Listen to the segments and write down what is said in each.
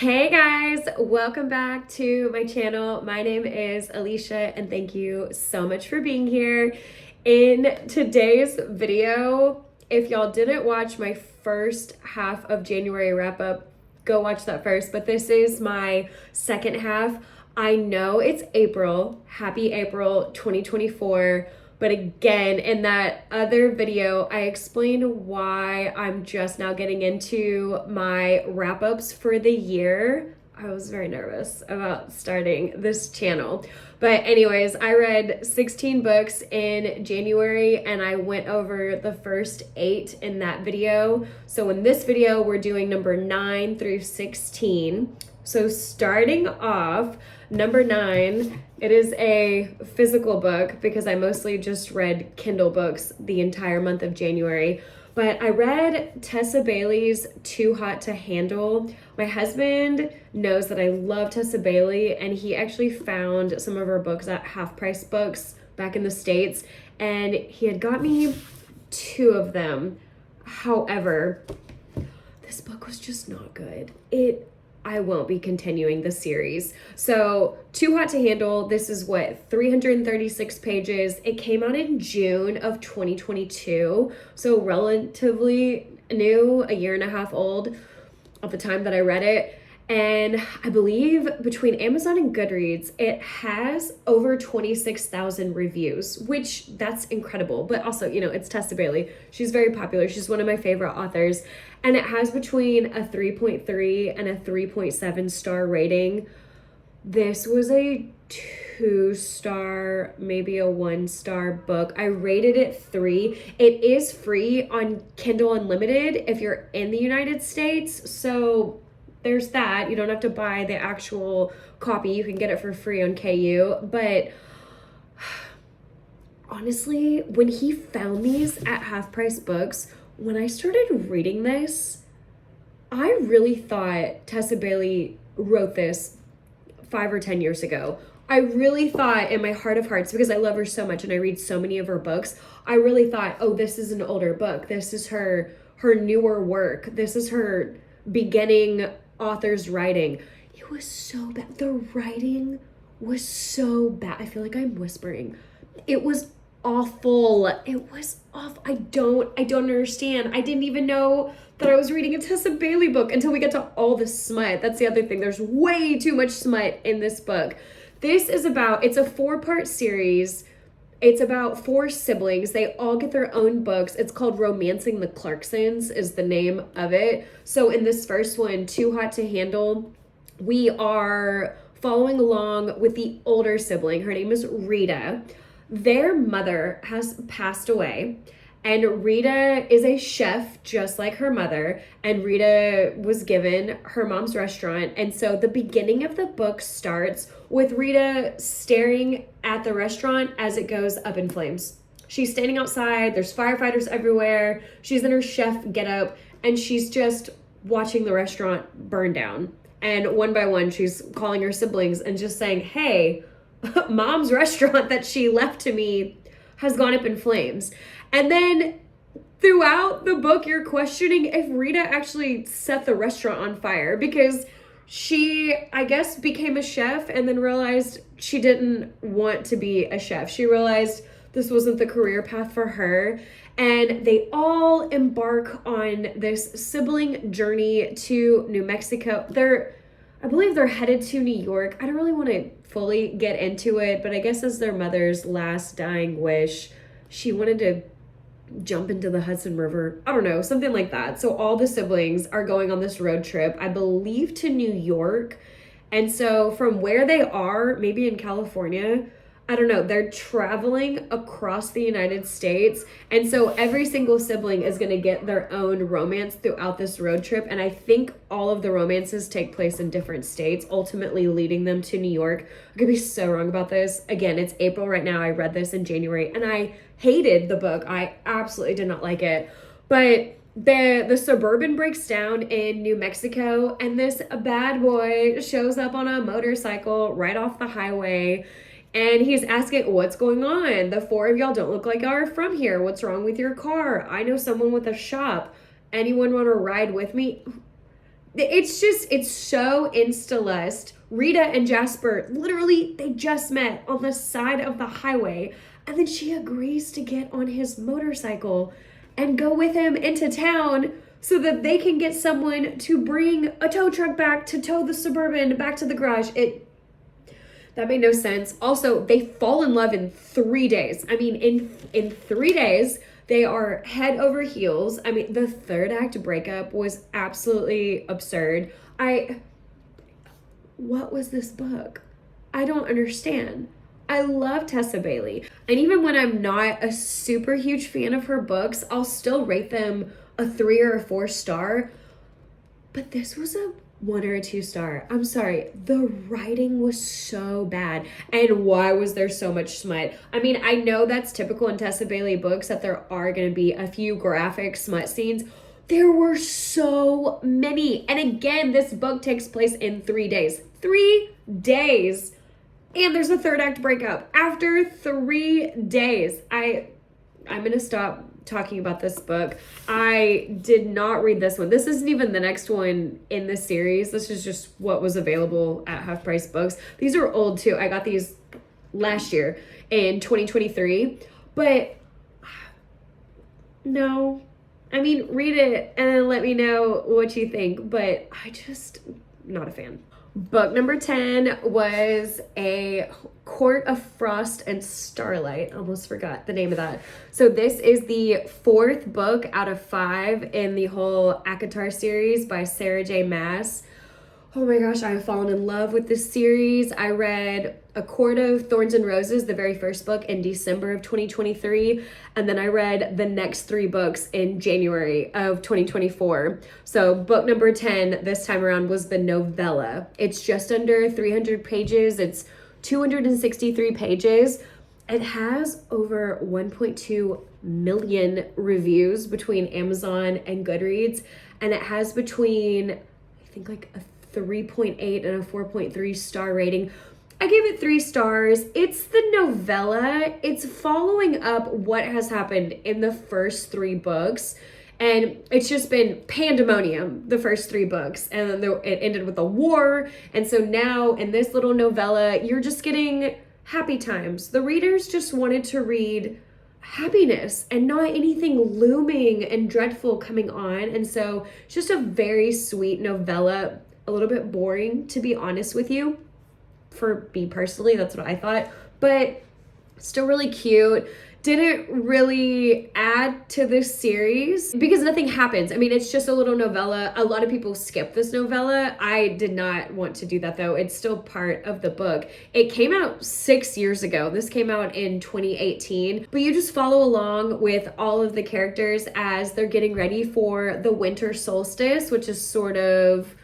Hey guys, welcome back to my channel. My name is Alicia and thank you so much for being here. In today's video, if y'all didn't watch my first half of January wrap up, go watch that first, but this is my second half. I know it's April. Happy April 2024. But again, in that other video, I explained why I'm just now getting into my wrap ups for the year. I was very nervous about starting this channel. But, anyways, I read 16 books in January and I went over the first 8 in that video. So, in this video, we're doing number 9 through 16. So, starting off, number 9, it is a physical book because I mostly just read Kindle books the entire month of January. But I read Tessa Bailey's Too Hot to Handle. My husband knows that I love Tessa Bailey, and he actually found some of her books at Half Price Books back in the States, and he had got me 2 of them. However, this book was just not good. I won't be continuing the series. So, Too Hot to Handle, this is 336 pages. It came out in June of 2022, so relatively new, a year and a half old at the time that I read it. And I believe between Amazon and Goodreads, it has over 26,000 reviews, which that's incredible. But also, it's Tessa Bailey. She's very popular. She's one of my favorite authors. And it has between a 3.3 and a 3.7 star rating. This was a 2-star, maybe a 1-star book. I rated it 3. It is free on Kindle Unlimited if you're in the United States. So there's that. You don't have to buy the actual copy. You can get it for free on KU. But honestly, when he found these at Half Price Books, when I started reading this, I really thought Tessa Bailey wrote this 5 or 10 years ago. I really thought in my heart of hearts, because I love her so much and I read so many of her books, I really thought, oh, this is an older book. This is her newer work. This is her beginning author's writing. It was so bad. The writing was so bad. I feel like I'm whispering. It was awful. It was awful. I don't understand. I didn't even know that I was reading a Tessa Bailey book until we get to all the smut. That's the other thing. There's way too much smut in this book. It's a 4-part series. It's about 4 siblings. They all get their own books. It's called Romancing the Clarksons is the name of it. So in this first one, Too Hot to Handle, we are following along with the older sibling. Her name is Rita. Their mother has passed away, and Rita is a chef just like her mother, and Rita was given her mom's restaurant. And so the beginning of the book starts with Rita staring at the restaurant as it goes up in flames. She's standing outside, there's firefighters everywhere, she's in her chef getup, and she's just watching the restaurant burn down. And one by one, she's calling her siblings and just saying, hey, mom's restaurant that she left to me has gone up in flames. And then throughout the book, you're questioning if Rita actually set the restaurant on fire, because she, I guess, became a chef and then realized she didn't want to be a chef. She realized this wasn't the career path for her. And they all embark on this sibling journey to New Mexico. I believe they're headed to New York. I don't really want to fully get into it, but I guess as their mother's last dying wish, she wanted to jump into the Hudson River. I don't know, something like that. So all the siblings are going on this road trip, I believe to New York. And so from where they are, maybe in California, I don't know, they're traveling across the United States. And so every single sibling is going to get their own romance throughout this road trip. And I think all of the romances take place in different states, ultimately leading them to New York. I could be so wrong about this. Again, it's April right now. I read this in January and I hated the book. I absolutely did not like it. But the Suburban breaks down in New Mexico, and this bad boy shows up on a motorcycle right off the highway. And he's asking, what's going on? The 4 of y'all don't look like y'all are from here. What's wrong with your car? I know someone with a shop. Anyone want to ride with me? It's so insta-lust. Rita and Jasper, literally, they just met on the side of the highway. And then she agrees to get on his motorcycle and go with him into town so that they can get someone to bring a tow truck back to tow the Suburban back to the garage. That made no sense. Also, they fall in love in 3 days. I mean, in 3 days, they are head over heels. I mean, the third act breakup was absolutely absurd. What was this book? I don't understand. I love Tessa Bailey. And even when I'm not a super huge fan of her books, I'll still rate them a 3 or a 4 star. But this was a 1 or a 2 star. I'm sorry. The writing was so bad. And why was there so much smut? I mean, I know that's typical in Tessa Bailey books that there are going to be a few graphic smut scenes. There were so many. And again, this book takes place in 3 days. 3 days. And there's a third act breakup after 3 days. I'm going to stop talking about this book. I did not read this one. This isn't even the next one in the series. This is just what was available at Half Price Books. These are old too. I got these last year in 2023. But no. I mean, read it and let me know what you think. But not a fan. Book number 10 was A Court of Frost and Starlight. Almost forgot the name of that. So this is the 4th book out of 5 in the whole ACOTAR series by Sarah J. Maas. Oh my gosh, I have fallen in love with this series. I read A Court of Thorns and Roses, the very first book, in December of 2023. And then I read the next 3 books in January of 2024. So book number 10 this time around was the novella. It's just under 300 pages. It's 263 pages. It has over 1.2 million reviews between Amazon and Goodreads. And it has between, I think, like a 3.8 and a 4.3 star rating. I gave it 3 stars. It's the novella. It's following up what has happened in the first 3 books. And it's just been pandemonium, the first 3 books. And then it ended with a war. And so now in this little novella, you're just getting happy times. The readers just wanted to read happiness and not anything looming and dreadful coming on. And so it's just a very sweet novella. A little bit boring, to be honest with you. For me personally, that's what I thought. But still really cute. Didn't really add to this series because nothing happens. I mean, it's just a little novella. A lot of people skip this novella. I did not want to do that though. It's still part of the book. It came out 6 years ago. This came out in 2018. But you just follow along with all of the characters as they're getting ready for the winter solstice, which is sort of,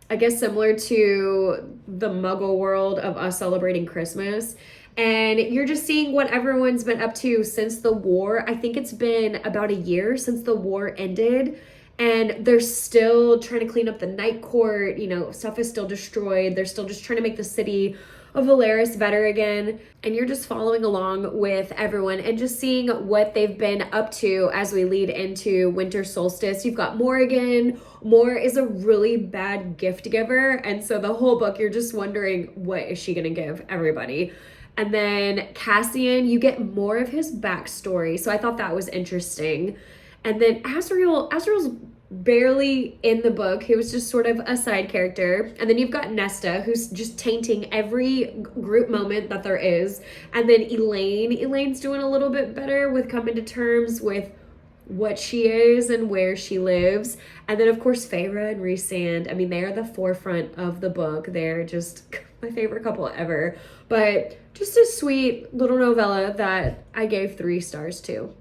I guess, similar to the Muggle world of us celebrating Christmas. And you're just seeing what everyone's been up to since the war. I think it's been about a year since the war ended. And they're still trying to clean up the Night Court. You know, stuff is still destroyed. They're still just trying to make the city of Valeris better again. And you're just following along with everyone and just seeing what they've been up to as we lead into winter solstice. You've got Morrigan. Mor is a really bad gift giver. And so the whole book, you're just wondering, what is she going to give everybody? And then Cassian, you get more of his backstory. So I thought that was interesting. And then Azriel's barely in the book. He was just sort of a side character. And then you've got Nesta, who's just tainting every group moment that there is. And then Elaine's doing a little bit better with coming to terms with what she is and where she lives. And then of course Feyre and Rhysand, I mean, they are the forefront of the book. They're just my favorite couple ever. But just a sweet little novella that I gave 3 stars to.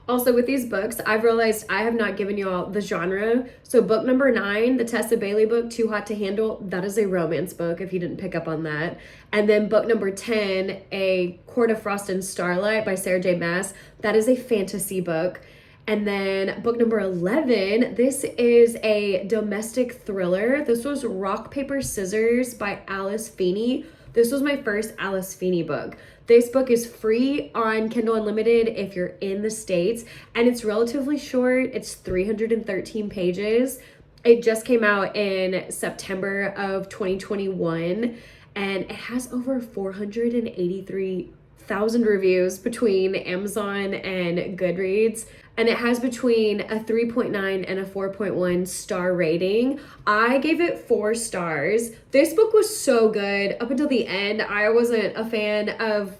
Also, with these books, I've realized I have not given y'all the genre. So book number 9, the Tessa Bailey book, Too Hot to Handle, that is a romance book, if you didn't pick up on that. And then book number 10, A Court of Frost and Starlight by Sarah J. Maas, that is a fantasy book. And then book number 11, this is a domestic thriller. This was Rock, Paper, Scissors by Alice Feeney. This was my first Alice Feeney book. This book is free on Kindle Unlimited if you're in the States, and it's relatively short. It's 313 pages. It just came out in September of 2021, and it has over 483,000 reviews between Amazon and Goodreads. And it has between a 3.9 and a 4.1 star rating. I gave it 4 stars. This book was so good. Up until the end, I wasn't a fan of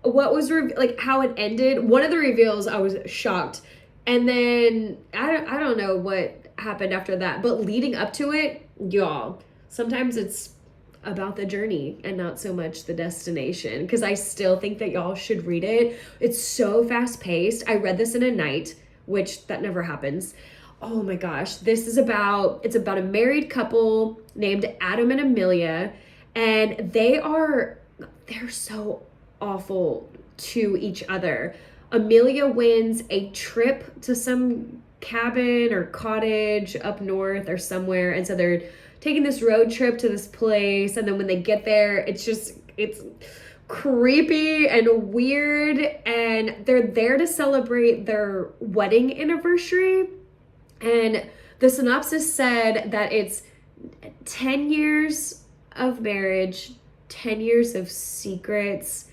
what was like how it ended. One of the reveals, I was shocked. And then I don't know what happened after that, but leading up to it, y'all, sometimes it's about the journey and not so much the destination, because I still think that y'all should read it. It's so fast paced. I read this in a night, which that never happens. Oh my gosh, it's about a married couple named Adam and Amelia, and they're so awful to each other. Amelia wins a trip to some cabin or cottage up north or somewhere, and so they're taking this road trip to this place, and then when they get there, it's creepy and weird, and they're there to celebrate their wedding anniversary. And the synopsis said that it's 10 years of marriage, 10 years of secrets,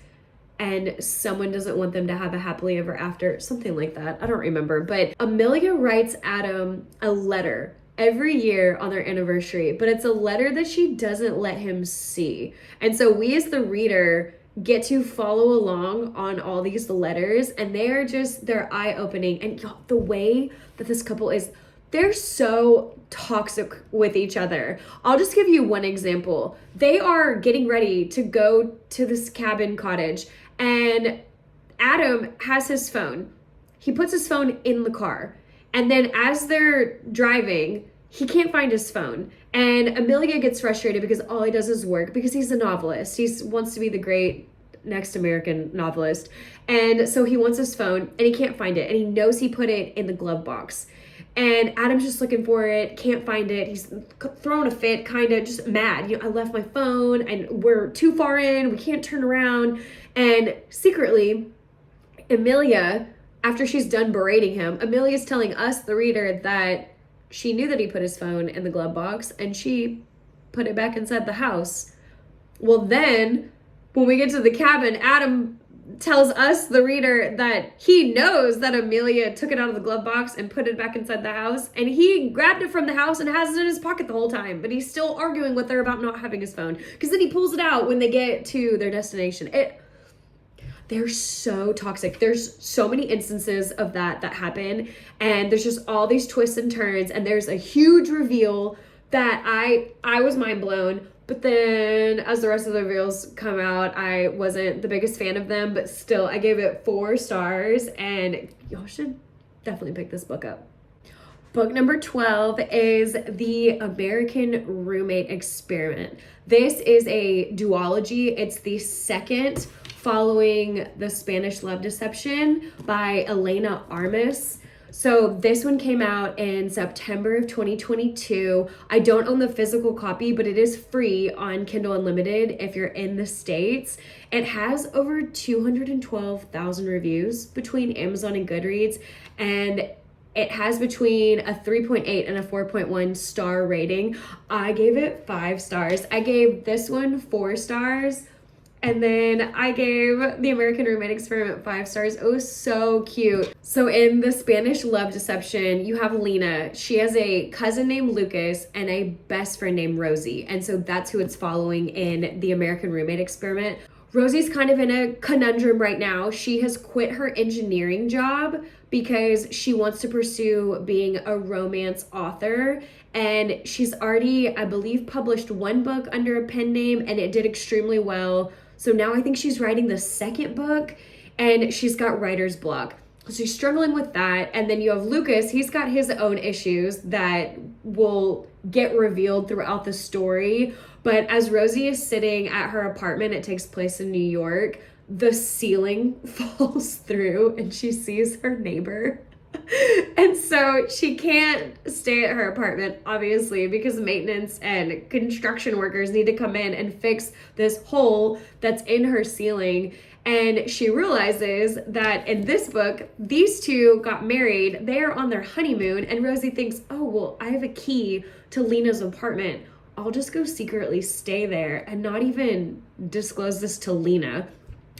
and someone doesn't want them to have a happily ever after, something like that. I don't remember. But Amelia writes Adam a letter every year on their anniversary, but it's a letter that she doesn't let him see. And so we as the reader get to follow along on all these letters, and they're eye-opening. And the way that this couple is, they're so toxic with each other. I'll just give you one example. They are getting ready to go to this cabin cottage, and Adam has his phone. He puts his phone in the car. And then as they're driving, he can't find his phone. And Amelia gets frustrated because all he does is work, because he's a novelist. He wants to be the great next American novelist. And so he wants his phone, and he can't find it. And he knows he put it in the glove box. And Adam's just looking for it, can't find it. He's throwing a fit, kind of just mad. I left my phone, and we're too far in. We can't turn around. And secretly, Amelia, after she's done berating him, Amelia's telling us, the reader, that she knew that he put his phone in the glove box, and she put it back inside the house. Well, then, when we get to the cabin, Adam tells us, the reader, that he knows that Amelia took it out of the glove box and put it back inside the house, and he grabbed it from the house and has it in his pocket the whole time, but he's still arguing with her about not having his phone, because then he pulls it out when they get to their destination. They're so toxic. There's so many instances of that happen, and there's just all these twists and turns, and there's a huge reveal that I was mind blown. But then as the rest of the reveals come out, I wasn't the biggest fan of them, but still I gave it 4 stars, and y'all should definitely pick this book up. Book number 12 is The American Roommate Experiment. This is a duology. It's the second following The Spanish Love Deception by Elena Armas. So this one came out in September of 2022. I don't own the physical copy, but it is free on Kindle Unlimited if you're in the States. It has over 212,000 reviews between Amazon and Goodreads, and it has between a 3.8 and a 4.1 star rating. I gave it 5 stars. I gave this one 4 stars. And then I gave The American Roommate Experiment 5 stars. It was so cute. So in The Spanish Love Deception, you have Lena. She has a cousin named Lucas and a best friend named Rosie. And so that's who it's following in The American Roommate Experiment. Rosie's kind of in a conundrum right now. She has quit her engineering job because she wants to pursue being a romance author. And she's already, I believe, published 1 book under a pen name, and it did extremely well. So now I think she's writing the 2nd book, and she's got writer's block. So she's struggling with that. And then you have Lucas. He's got his own issues that will get revealed throughout the story. But as Rosie is sitting at her apartment, it takes place in New York, the ceiling falls through and she sees her neighbor. And so she can't stay at her apartment, obviously, because maintenance and construction workers need to come in and fix this hole that's in her ceiling. And she realizes that in this book, these two got married. They are on their honeymoon. And Rosie thinks, oh, well, I have a key to Lena's apartment. I'll just go secretly stay there and not even disclose this to Lena.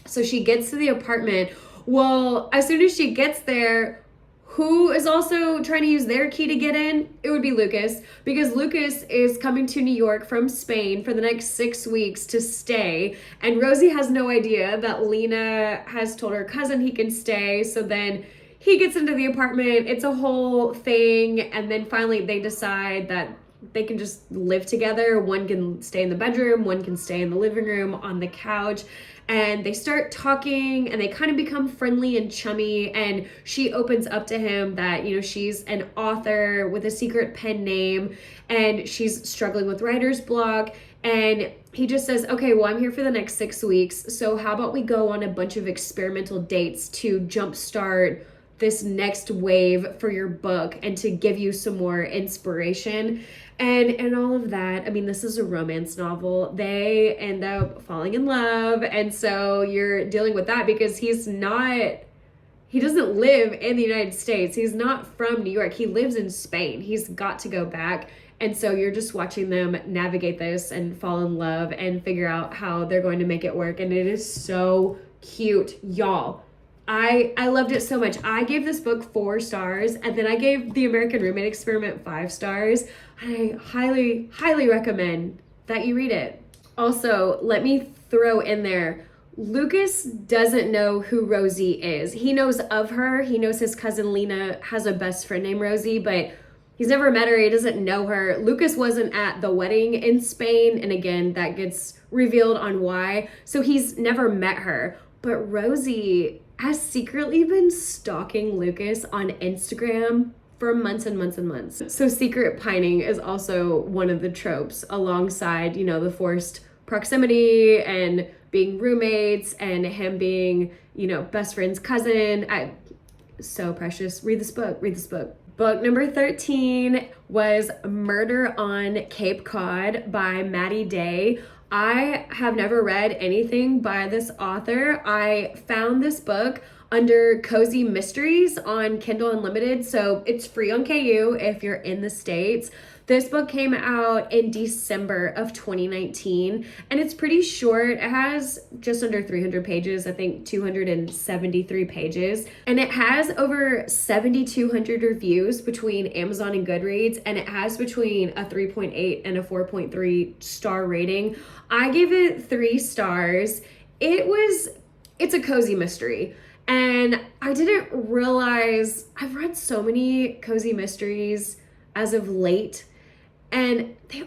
So she gets to the apartment. Well, as soon as she gets there, who is also trying to use their key to get in? It would be Lucas, because Lucas is coming to New York from Spain for the next 6 weeks to stay. And Rosie has no idea that Lena has told her cousin he can stay. So then he gets into the apartment. It's a whole thing. And then finally they decide that they can just live together. One can stay in the bedroom, one can stay in the living room on the couch. And they start talking and they kind of become friendly and chummy. And she opens up to him that, you know, she's an author with a secret pen name and she's struggling with writer's block. And he just says, okay, well, I'm here for the next 6 weeks. So how about we go on a bunch of experimental dates to jumpstart this next wave for your book and to give you some more inspiration and all of that. I mean, this is a romance novel. They end up falling in love, and so you're dealing with that because he doesn't live in the United States. He's not from New York. He lives in Spain. He's got to go back. And so you're just watching them navigate this and fall in love and figure out how they're going to make it work. And it is so cute, y'all. I loved it so much. I gave this book 4 stars, and then I gave The American Roommate Experiment 5 stars. I highly, highly recommend that you read it. Also, let me throw in there, Lucas doesn't know who Rosie is. He knows of her. He knows his cousin Lena has a best friend named Rosie, but he's never met her. He doesn't know her. Lucas wasn't at the wedding in Spain, and again, that gets revealed on why. So he's never met her. But Rosie has secretly been stalking Lucas on Instagram for months and months and months. So secret pining is also one of the tropes alongside, you know, the forced proximity and being roommates and him being, you know, best friend's cousin. So precious. Read this book. Book number 13 was Murder on Cape Cod by Maddie Day. I have never read anything by this author. I found this book under Cozy Mysteries on Kindle Unlimited, so it's free on KU if you're in the States. This book came out in December of 2019, and it's pretty short. It has just under 300 pages, I think 273 pages, and it has over 7,200 reviews between Amazon and Goodreads, and it has between a 3.8 and a 4.3 star rating. I gave it 3 stars. It's a cozy mystery. And I didn't realize, I've read so many cozy mysteries as of late, and I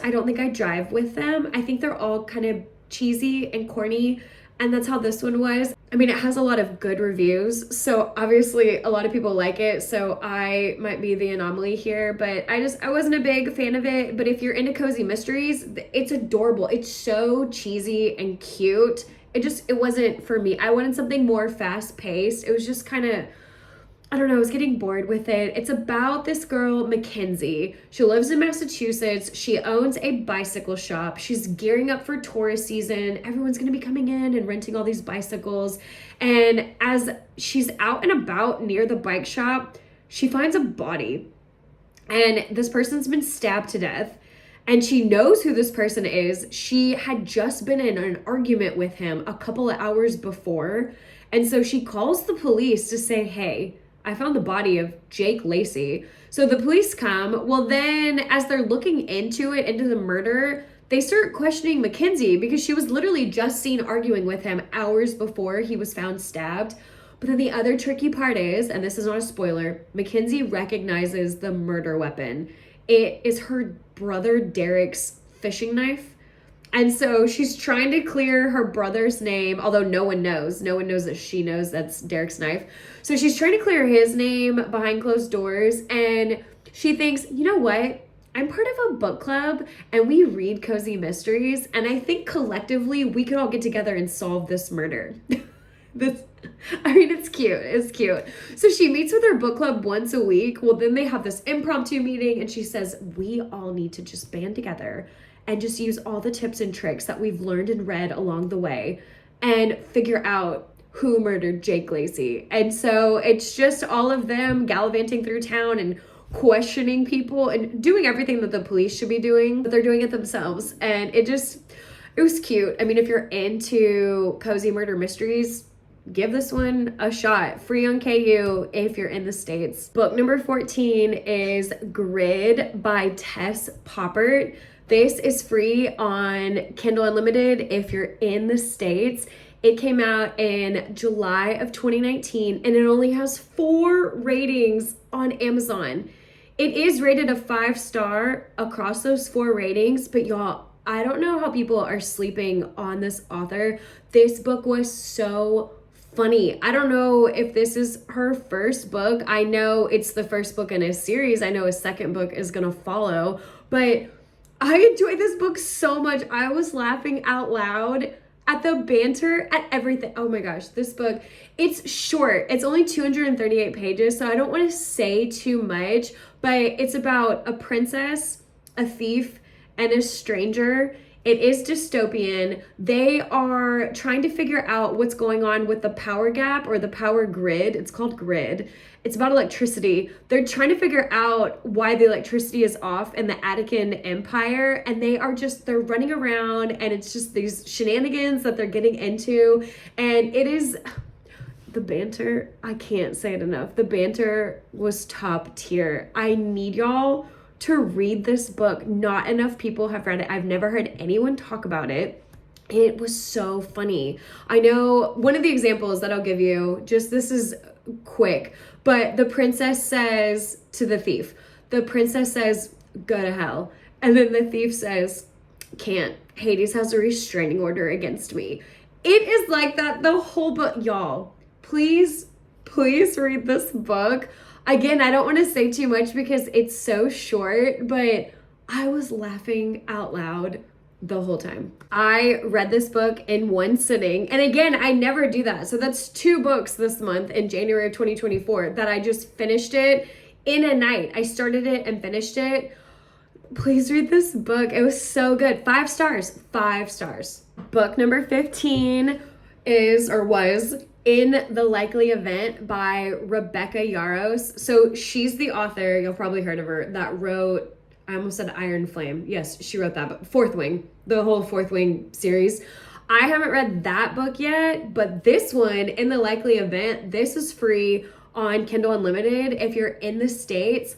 don't think I drive with them. I think they're all kind of cheesy and corny, and that's how this one was. I mean, it has a lot of good reviews, so obviously a lot of people like it, so I might be the anomaly here, but I wasn't a big fan of it. But if you're into cozy mysteries, it's adorable. It's so cheesy and cute. It wasn't for me. I wanted something more fast-paced. It was just kind of, I don't know, I was getting bored with it. It's about this girl, Mackenzie. She lives in Massachusetts. She owns a bicycle shop. She's gearing up for tourist season. Everyone's going to be coming in and renting all these bicycles. And as she's out and about near the bike shop, she finds a body. And this person's been stabbed to death. And she knows who this person is. She had just been in an argument with him a couple of hours before. And so she calls the police to say, hey, I found the body of Jake Lacey. So the police come. Well, then as they're looking into the murder, they start questioning Mackenzie because she was literally just seen arguing with him hours before he was found stabbed. But then the other tricky part is, and this is not a spoiler, Mackenzie recognizes the murder weapon. It is her brother Derek's fishing knife. And so she's trying to clear her brother's name, although no one knows that she knows that's Derek's knife. So she's trying to clear his name behind closed doors, and she thinks, you know what? I'm part of a book club and we read cozy mysteries, and I think collectively we could all get together and solve this murder. This, I mean, it's cute. It's cute. So she meets with her book club once a week. Well, then they have this impromptu meeting, and she says, we all need to just band together and just use all the tips and tricks that we've learned and read along the way and figure out who murdered Jake Lacy. And so it's just all of them gallivanting through town and questioning people and doing everything that the police should be doing, but they're doing it themselves. And it was cute. I mean, if you're into cozy murder mysteries, give this one a shot. Free on KU if you're in the States. Book number 14 is Grid by Tess Poppert. This is free on Kindle Unlimited if you're in the States. It came out in July of 2019 and it only has 4 ratings on Amazon. It is rated a 5-star across those 4 ratings, but y'all, I don't know how people are sleeping on this author. This book was so funny. I don't know if this is her first book. I know it's the first book in a series. I know a second book is going to follow, but I enjoyed this book so much. I was laughing out loud at the banter, at everything. Oh my gosh, this book, it's short. It's only 238 pages, so I don't want to say too much, but it's about a princess, a thief, and a stranger. It is dystopian. They are trying to figure out what's going on with the power gap or the power grid. It's called Grid. It's about electricity. They're trying to figure out why the electricity is off in the Attican Empire. And they're running around and it's just these shenanigans that they're getting into. And it is, the banter, I can't say it enough. The banter was top tier. I need y'all to read this book. Not enough people have read it. I've never heard anyone talk about it. It was so funny. I know one of the examples that I'll give you, just this is quick, but the princess says to the thief, the princess says, go to hell. And then the thief says, can't. Hades has a restraining order against me. It is like that the whole book. Y'all, please read this book. Again, I don't want to say too much because it's so short, but I was laughing out loud the whole time. I read this book in one sitting. And again, I never do that. So that's 2 books this month in January of 2024 that I just finished it in a night. I started it and finished it. Please read this book. It was so good. 5 stars. 5 stars. Book number 15 was In the Likely Event by Rebecca Yarros. So she's the author, you'll probably heard of her, that wrote, I almost said Iron Flame. Yes, she wrote that book. Fourth Wing, the whole Fourth Wing series. I haven't read that book yet, but this one, In the Likely Event, this is free on Kindle Unlimited if you're in the States.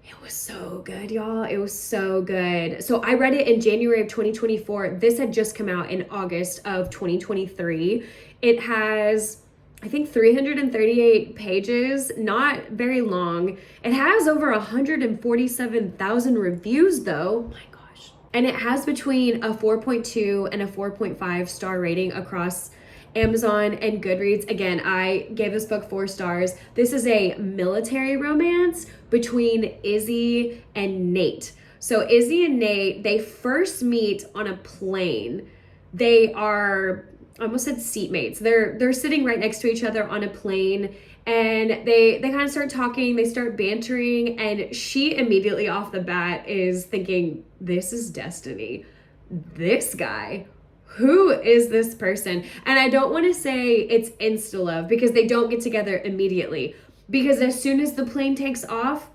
It was so good, y'all. It was so good. So I read it in January of 2024. This had just come out in August of 2023. It has, I think, 338 pages, not very long. It has over 147,000 reviews though. Oh my gosh. And it has between a 4.2 and a 4.5 star rating across Amazon and Goodreads. Again, I gave this book 4 stars. This is a military romance between Izzy and Nate. So Izzy and Nate, they first meet on a plane. They are, I almost said seatmates. They're sitting right next to each other on a plane, and they kind of start talking, they start bantering, and she immediately off the bat is thinking, this is destiny. This guy, who is this person? And I don't want to say it's insta-love because they don't get together immediately, because as soon as the plane takes off,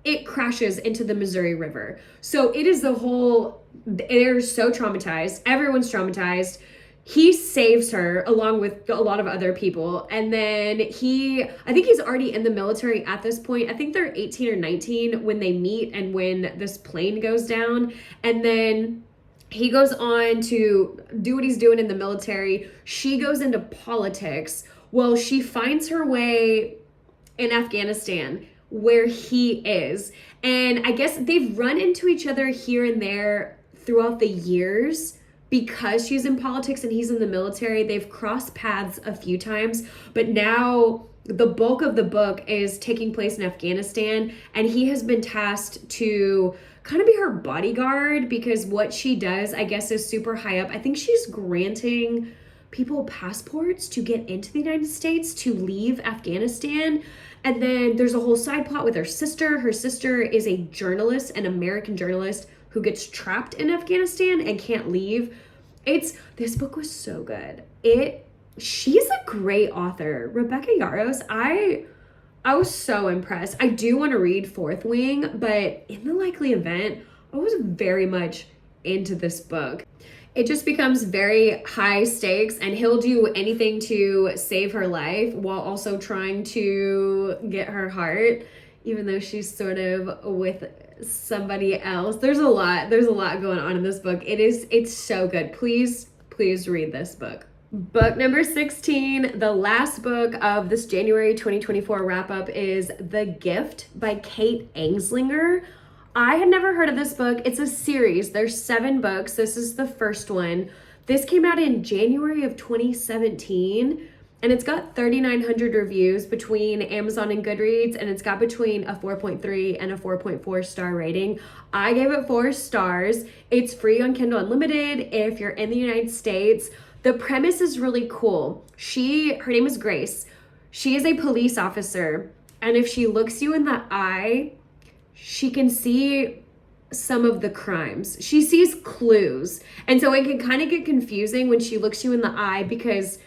it crashes into the Missouri River. So it is they're so traumatized. Everyone's traumatized. He saves her along with a lot of other people. And then I think he's already in the military at this point. I think they're 18 or 19 when they meet and when this plane goes down. And then he goes on to do what he's doing in the military. She goes into politics. Well, she finds her way in Afghanistan where he is. And I guess they've run into each other here and there throughout the years because she's in politics and he's in the military. They've crossed paths a few times, but now the bulk of the book is taking place in Afghanistan, and he has been tasked to kind of be her bodyguard because what she does, I guess, is super high up. I think she's granting people passports to get into the United States to leave Afghanistan. And then there's a whole side plot with her sister. Her sister is a journalist, an American journalist who gets trapped in Afghanistan and can't leave. This book was so good. She's a great author. Rebecca Yarros, I was so impressed. I do want to read Fourth Wing, but in the likely event, I was very much into this book. It just becomes very high stakes, and he'll do anything to save her life while also trying to get her heart, even though she's sort of with somebody else. There's a lot going on in this book. It's so good. Please read this book. Book number 16, the last book of this January 2024 wrap-up, is The Gift by Kate Anslinger. I had never heard of this book. It's a series. There's 7 books. This is the first one. This came out in January of 2017, and it's got 3,900 reviews between Amazon and Goodreads, and it's got between a 4.3 and a 4.4 star rating. I gave it 4 stars. It's free on Kindle Unlimited if you're in the United States. The premise is really cool. Her name is Grace. She is a police officer, and if she looks you in the eye, she can see some of the crimes. She sees clues. And so it can kind of get confusing when she looks you in the eye, because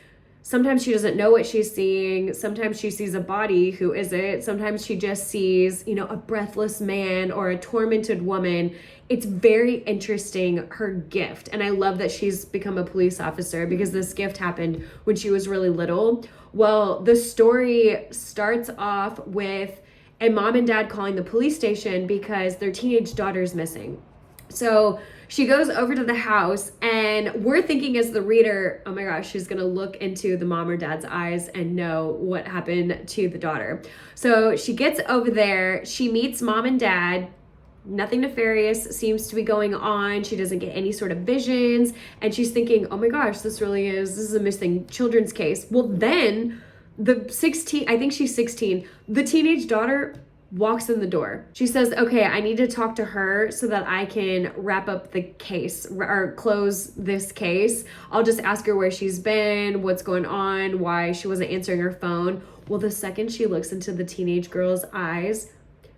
sometimes she doesn't know what she's seeing. Sometimes she sees a body. Who is it? Sometimes she just sees, a breathless man or a tormented woman. It's very interesting, her gift. And I love that she's become a police officer, because this gift happened when she was really little. Well, the story starts off with a mom and dad calling the police station because their teenage daughter's missing. So she goes over to the house, and we're thinking as the reader, oh my gosh, she's gonna look into the mom or dad's eyes and know what happened to the daughter. So she gets over there, she meets mom and dad. Nothing nefarious seems to be going on. She doesn't get any sort of visions, and she's thinking, oh my gosh, this is a missing children's case. Well, then I think she's 16, the teenage daughter walks in the door. She says, okay, I need to talk to her so that I can wrap up the case or close this case. I'll just ask her where she's been, what's going on, why she wasn't answering her phone. Well, the second she looks into the teenage girl's eyes,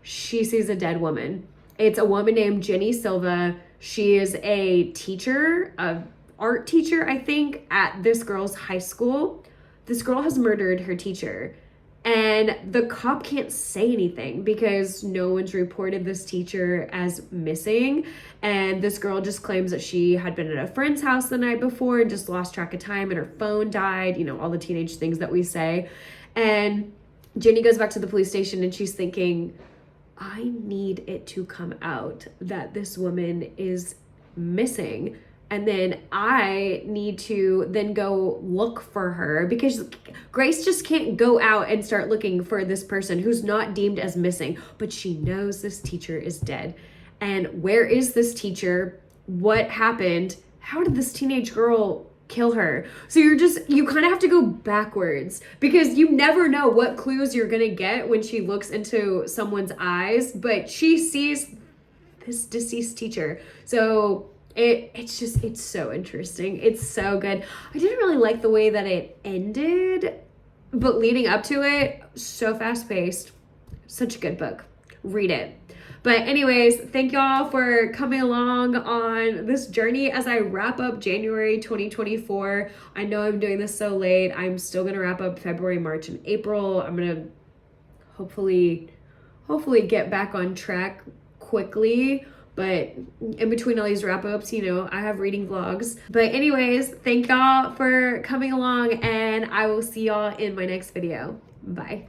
she sees a dead woman. It's a woman named Jenny Silva. She is a teacher, an art teacher, I think, at this girl's high school. This girl has murdered her teacher, and the cop can't say anything because no one's reported this teacher as missing. And this girl just claims that she had been at a friend's house the night before and just lost track of time, and her phone died, all the teenage things that we say. And Jenny goes back to the police station, and she's thinking, I need it to come out that this woman is missing. And then I need to then go look for her, because Grace just can't go out and start looking for this person who's not deemed as missing, but she knows this teacher is dead. And where is this teacher? What happened? How did this teenage girl kill her? So you kind of have to go backwards, because you never know what clues you're gonna get when she looks into someone's eyes, but she sees this deceased teacher. So it's so interesting. It's so good. I didn't really like the way that it ended, but leading up to it, so fast paced. Such a good book. Read it. But anyways, thank y'all for coming along on this journey as I wrap up January 2024. I know I'm doing this so late. I'm still going to wrap up February, March, and April. I'm going to hopefully get back on track quickly. But in between all these wrap-ups, I have reading vlogs. But anyways, thank y'all for coming along, and I will see y'all in my next video. Bye.